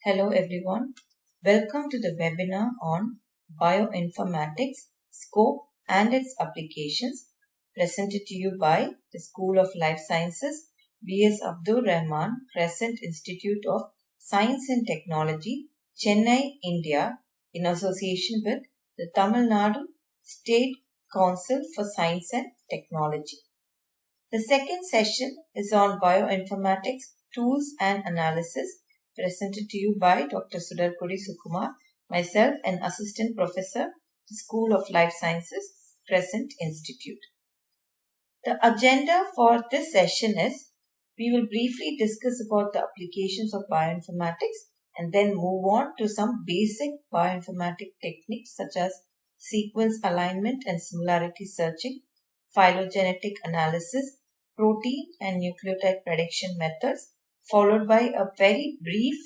Hello everyone. Welcome to the webinar on bioinformatics, scope and its applications, presented to you by the School of Life Sciences, B.S. Abdur Rahman, Crescent Institute of Science and Technology, Chennai, India, in association with the Tamil Nadu State Council for Science and Technology. The second session is on bioinformatics, tools and analysis, presented to you by Dr. Sudarkudi Sukumar, myself, an assistant professor, the School of Life Sciences, Crescent Institute. The agenda for this session is, we will briefly discuss about the applications of bioinformatics and then move on to some basic bioinformatic techniques such as sequence alignment and similarity searching, phylogenetic analysis, protein and nucleotide prediction methods, followed by a very brief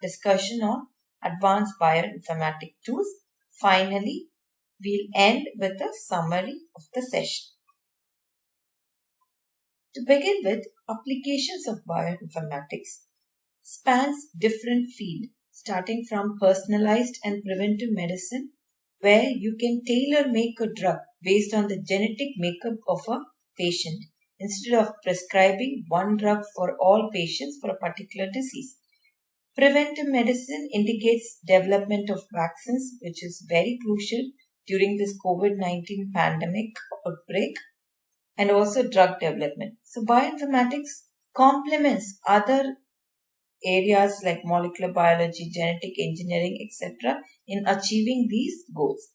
discussion on advanced bioinformatic tools. Finally, we'll end with a summary of the session. To begin with, applications of bioinformatics spans different fields, starting from personalized and preventive medicine, where you can tailor-make a drug based on the genetic makeup of a patient, instead of prescribing one drug for all patients for a particular disease. Preventive medicine indicates development of vaccines, which is very crucial during this COVID-19 pandemic outbreak, and also drug development. So bioinformatics complements other areas like molecular biology, genetic engineering, etc. in achieving these goals.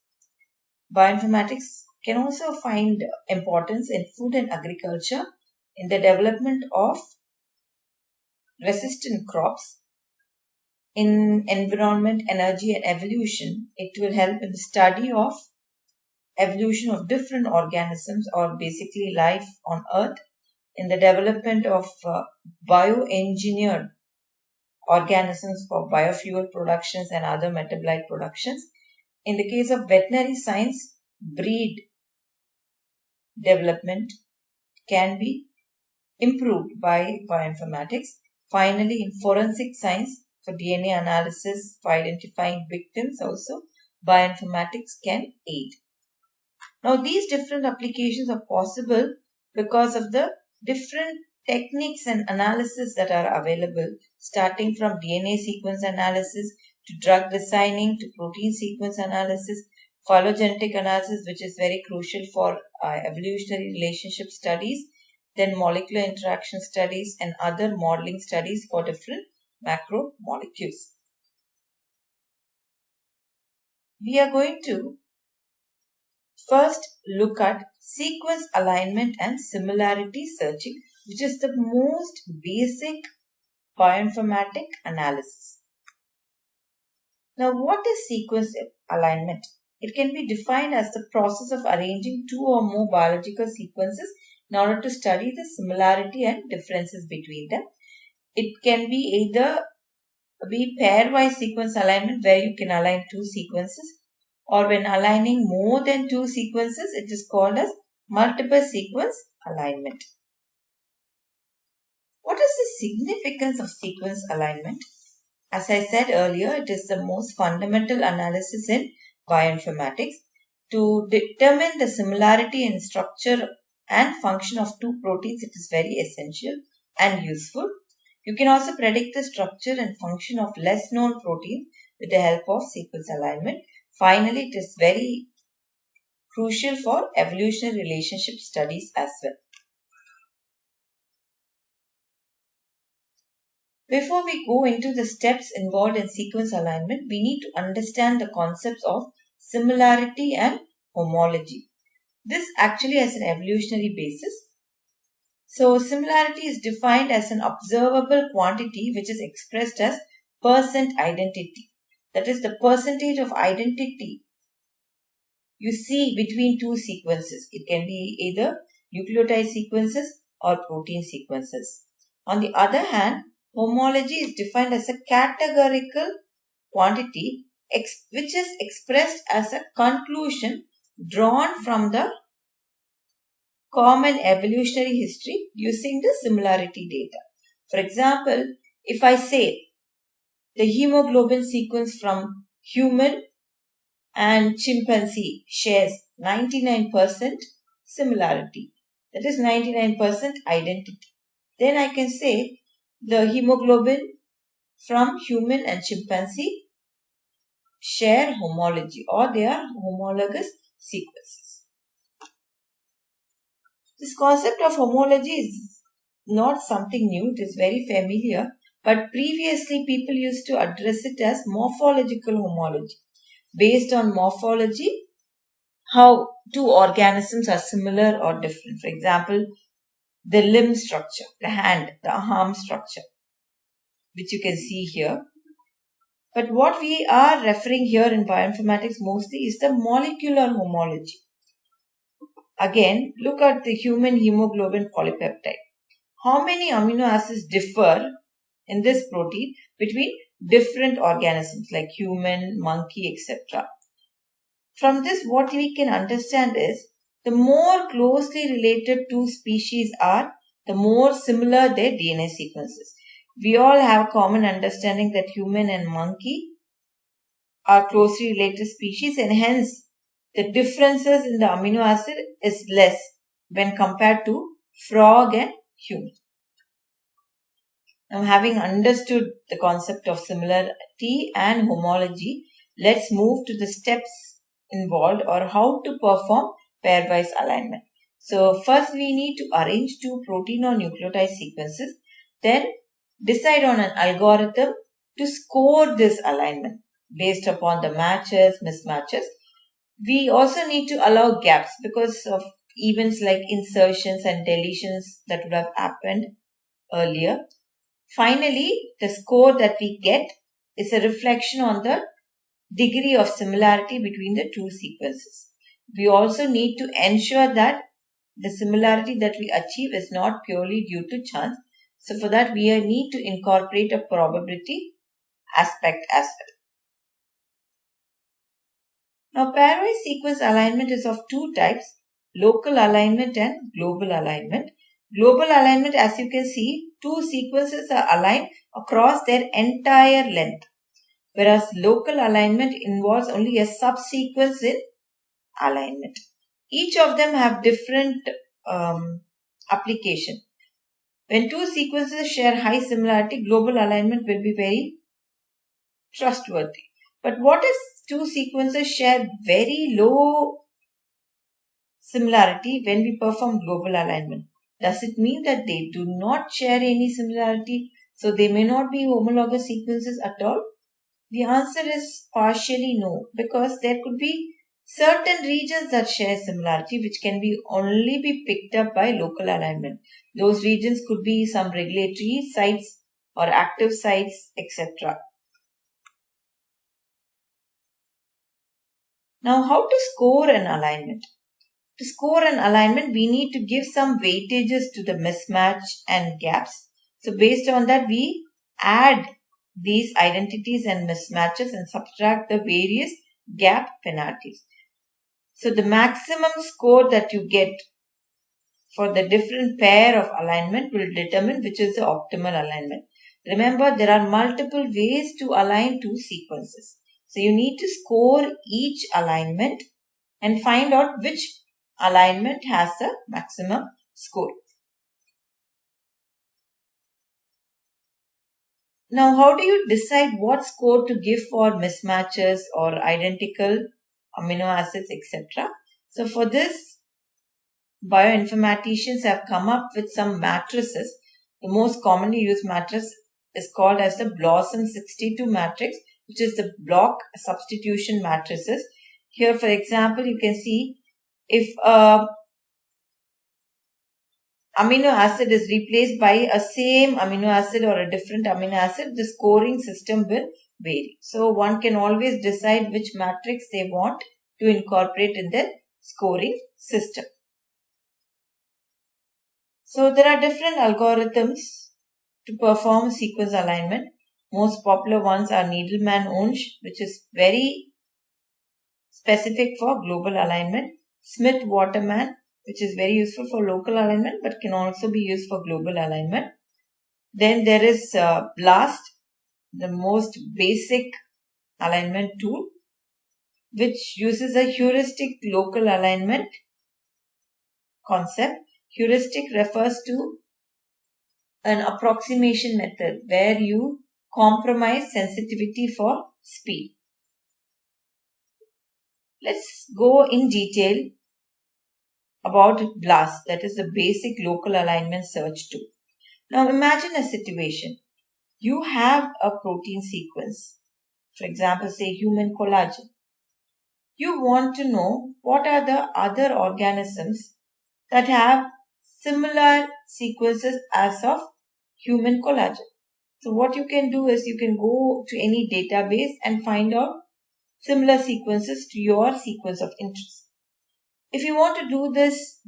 Bioinformatics can also find importance in food and agriculture in the development of resistant crops. In environment, energy and evolution, it will help in the study of evolution of different organisms or basically life on earth, in the development of bioengineered organisms for biofuel productions and other metabolite productions. In the case of veterinary science, breed development can be improved by bioinformatics. Finally, in forensic science, for DNA analysis, for identifying victims also, bioinformatics can aid. Now, these different applications are possible because of the different techniques and analysis that are available, starting from DNA sequence analysis to drug designing to protein sequence analysis, phylogenetic analysis, which is very crucial for evolutionary relationship studies, then molecular interaction studies and other modeling studies for different macromolecules. We are going to first look at sequence alignment and similarity searching, which is the most basic bioinformatic analysis. Now, what is sequence alignment? It can be defined as the process of arranging two or more biological sequences in order to study the similarity and differences between them. It can be either pairwise sequence alignment, where you can align two sequences, or when aligning more than two sequences, it is called as multiple sequence alignment. What is the significance of sequence alignment? As I said earlier, it is the most fundamental analysis in bioinformatics. To determine the similarity in structure and function of two proteins, it is very essential and useful. You can also predict the structure and function of less known proteins with the help of sequence alignment. Finally, it is very crucial for evolutionary relationship studies as well. Before we go into the steps involved in sequence alignment, we need to understand the concepts of similarity and homology. This actually has an evolutionary basis. So, similarity is defined as an observable quantity which is expressed as percent identity. That is the percentage of identity you see between two sequences. It can be either nucleotide sequences or protein sequences. On the other hand, homology is defined as a categorical quantity which is expressed as a conclusion drawn from the common evolutionary history using the similarity data. For example, if I say the hemoglobin sequence from human and chimpanzee shares 99% similarity. That is 99% identity. Then I can say the hemoglobin from human and chimpanzee share homology, or they are homologous sequences. This concept of homology is not something new, it is very familiar, but previously people used to address it as morphological homology. Based on morphology, how two organisms are similar or different. For example, the limb structure, the hand, the arm structure, which you can see here. But what we are referring here in bioinformatics mostly is the molecular homology. Again, look at the human hemoglobin polypeptide. How many amino acids differ in this protein between different organisms like human, monkey, etc. From this, what we can understand is the more closely related two species are, the more similar their DNA sequences. We all have a common understanding that human and monkey are closely related species, and hence the differences in the amino acid is less when compared to frog and human. Now, having understood the concept of similarity and homology, let's move to the steps involved or how to perform pairwise alignment. So first we need to arrange two protein or nucleotide sequences, then decide on an algorithm to score this alignment based upon the matches, mismatches. We also need to allow gaps because of events like insertions and deletions that would have happened earlier. Finally, the score that we get is a reflection on the degree of similarity between the two sequences. We also need to ensure that the similarity that we achieve is not purely due to chance. So for that, we need to incorporate a probability aspect as well. Now, pairwise sequence alignment is of two types, local alignment and global alignment. Global alignment, as you can see, two sequences are aligned across their entire length, whereas local alignment involves only a subsequence in alignment. Each of them have different application. When two sequences share high similarity, global alignment will be very trustworthy. But what if two sequences share very low similarity when we perform global alignment? Does it mean that they do not share any similarity, so they may not be homologous sequences at all? The answer is partially no, because there could be certain regions that share similarity which can only be picked up by local alignment. Those regions could be some regulatory sites or active sites, etc. Now, how to score an alignment? To score an alignment, we need to give some weightages to the mismatch and gaps. So based on that, we add these identities and mismatches and subtract the various gap penalties. So the maximum score that you get for the different pair of alignment will determine which is the optimal alignment. Remember, there are multiple ways to align two sequences. So you need to score each alignment and find out which alignment has the maximum score. Now, how do you decide what score to give for mismatches or identical amino acids, etc.? So for this, bioinformaticians have come up with some matrices. The most commonly used matrix is called as the Blossom 62 matrix, which is the block substitution matrices. Here, for example, you can see if a amino acid is replaced by a same amino acid or a different amino acid, the scoring system will vary. So one can always decide which matrix they want to incorporate in their scoring system. So there are different algorithms to perform sequence alignment. Most popular ones are Needleman-Wunsch, which is very specific for global alignment. Smith-Waterman, which is very useful for local alignment but can also be used for global alignment. Then there is BLAST, the most basic alignment tool, which uses a heuristic local alignment concept. Heuristic refers to an approximation method where you compromise sensitivity for speed. Let's go in detail about BLAST, that is the basic local alignment search tool. Now imagine a situation. You have a protein sequence, for example, say human collagen. You want to know what are the other organisms that have similar sequences as of human collagen. So what you can do is you can go to any database and find out similar sequences to your sequence of interest. If you want to do this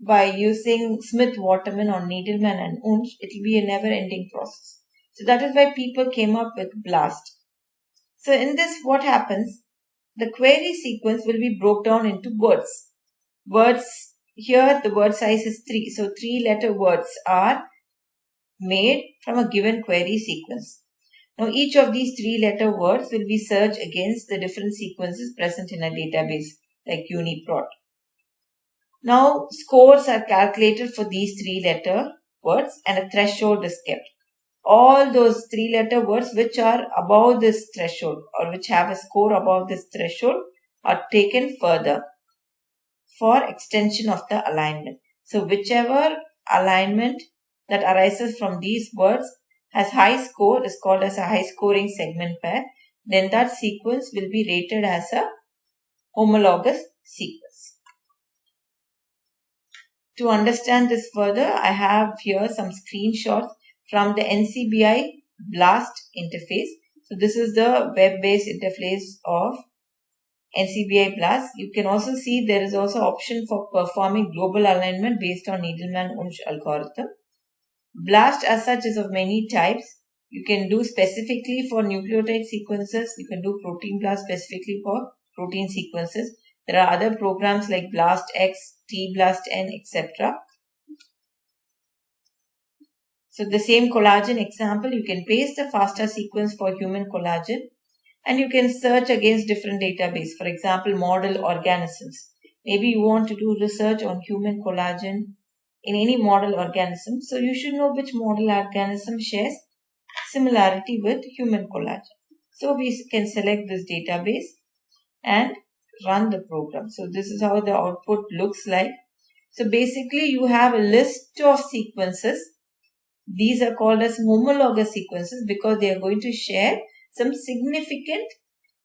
by using Smith, Waterman or Needleman and Wunsch, it will be a never-ending process. So that is why people came up with BLAST. So in this, what happens? The query sequence will be broken down into words. Words, here the word size is 3. So 3-letter words are made from a given query sequence. Now each of these 3-letter words will be searched against the different sequences present in a database like UniProt. Now scores are calculated for these 3-letter words and a threshold is kept. All those 3-letter words which are above this threshold or which have a score above this threshold are taken further for extension of the alignment. So whichever alignment that arises from these words has high score is called as a high scoring segment pair. Then that sequence will be rated as a homologous sequence. To understand this further, I have here some screenshots from the NCBI BLAST interface. So this is the web-based interface of NCBI BLAST. You can also see there is also option for performing global alignment based on Needleman-Wunsch algorithm. BLAST as such is of many types. You can do specifically for nucleotide sequences. You can do protein BLAST specifically for protein sequences. There are other programs like BLASTX, T-BLASTN, etc. So the same collagen example, you can paste the FASTA sequence for human collagen and you can search against different databases. For example, model organisms. Maybe you want to do research on human collagen in any model organism. So you should know which model organism shares similarity with human collagen. So we can select this database and run the program. So this is how the output looks like. So basically you have a list of sequences. These are called as homologous sequences because they are going to share some significant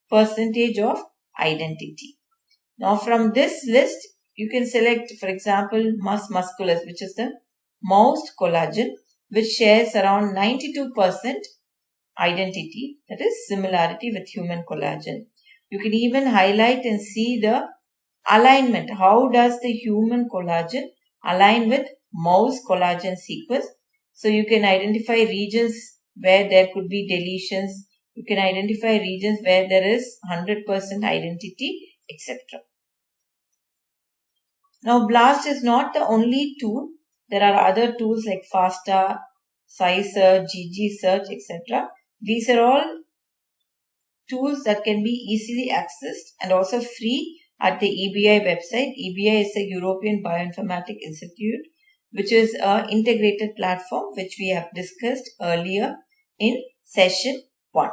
percentage of identity. Now from this list, you can select, for example, mus musculus, which is the mouse collagen, which shares around 92% identity, that is similarity with human collagen. You can even highlight and see the alignment. How does the human collagen align with mouse collagen sequence? So you can identify regions where there could be deletions. You can identify regions where there is 100% identity, etc. Now BLAST is not the only tool. There are other tools like FASTA, SciSearch, ggsearch, etc. These are all tools that can be easily accessed and also free at the EBI website. EBI is the European Bioinformatics Institute, which is an integrated platform which we have discussed earlier in session 1.